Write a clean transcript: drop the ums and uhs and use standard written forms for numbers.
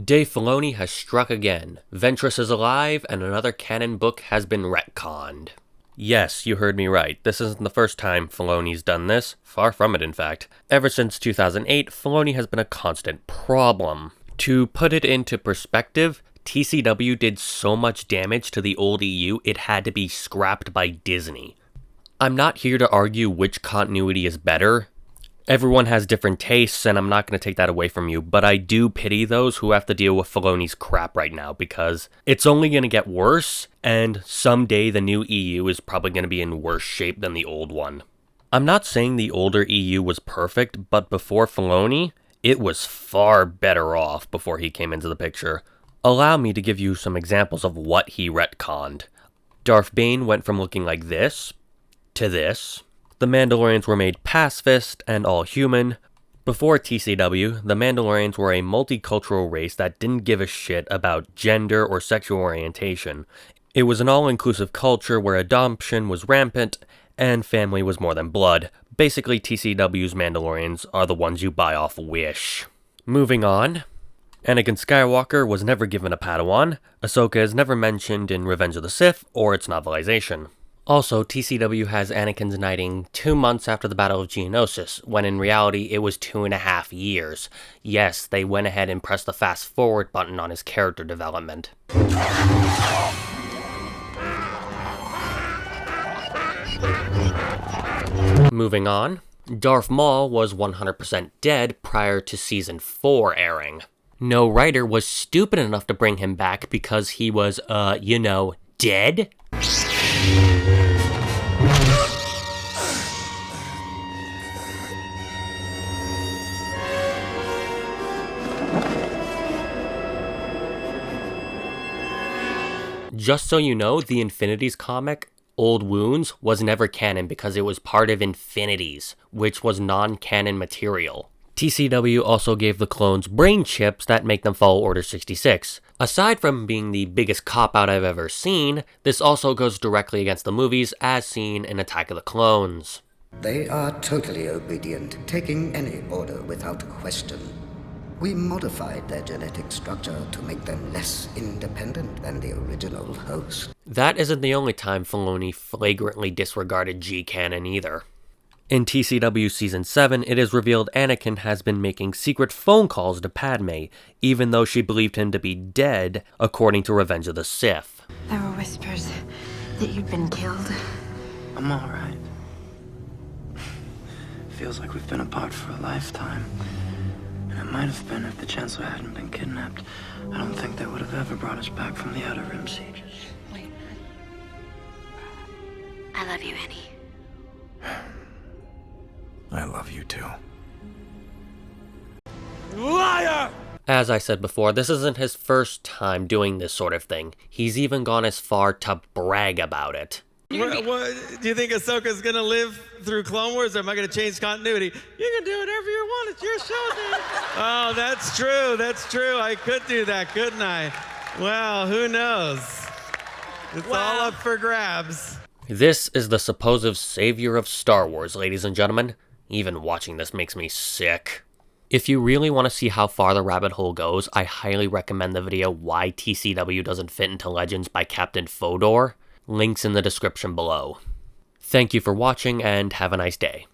Dave Filoni has struck again. Ventress is alive, and another canon book has been retconned. Yes, you heard me right. This isn't the first time Filoni's done this. Far from it, in fact. Ever since 2008, Filoni has been a constant problem. To put it into perspective, TCW did so much damage to the old EU, it had to be scrapped by Disney. I'm not here to argue which continuity is better. Everyone has different tastes, and I'm not going to take that away from you, but I do pity those who have to deal with Filoni's crap right now, because it's only going to get worse, and someday the new EU is probably going to be in worse shape than the old one. I'm not saying the older EU was perfect, but before Filoni, it was far better off before he came into the picture. Allow me to give you some examples of what he retconned. Darth Bane went from looking like this to this. The Mandalorians were made pacifist and all human. Before TCW, the Mandalorians were a multicultural race that didn't give a shit about gender or sexual orientation. It was an all-inclusive culture where adoption was rampant and family was more than blood. Basically, TCW's Mandalorians are the ones you buy off Wish. Moving on. Anakin Skywalker was never given a Padawan. Ahsoka is never mentioned in Revenge of the Sith or its novelization. Also, TCW has Anakin's knighting 2 months after the Battle of Geonosis, when in reality it was 2.5 years. Yes, they went ahead and pressed the fast forward button on his character development. Moving on, Darth Maul was 100% dead prior to Season 4 airing. No writer was stupid enough to bring him back because he was, dead? Just so you know, the Infinities comic, Old Wounds, was never canon because it was part of Infinities, which was non-canon material. TCW also gave the clones brain chips that make them follow Order 66. Aside from being the biggest cop-out I've ever seen, this also goes directly against the movies as seen in Attack of the Clones. They are totally obedient, taking any order without question. We modified their genetic structure to make them less independent than the original host. That isn't the only time Filoni flagrantly disregarded G-canon either. In TCW Season 7, it is revealed Anakin has been making secret phone calls to Padme, even though she believed him to be dead, according to Revenge of the Sith. There were whispers that you'd been killed. I'm alright. Feels like we've been apart for a lifetime. And it might have been if the Chancellor hadn't been kidnapped. I don't think they would have ever brought us back from the Outer Rim sieges. Wait. I love you, Annie. I love you too. Liar! As I said before, this isn't his first time doing this sort of thing. He's even gone as far to brag about it. What, do you think Ahsoka's gonna live through Clone Wars, or am I gonna change continuity? You can do whatever you want. It's your show, dude. Oh, that's true. That's true. I could do that, couldn't I? Well, who knows? It's all up for grabs. This is the supposed savior of Star Wars, ladies and gentlemen. Even watching this makes me sick. If you really want to see how far the rabbit hole goes, I highly recommend the video Why TCW Doesn't Fit into Legends by Captain Fodor. Links in the description below. Thank you for watching and have a nice day.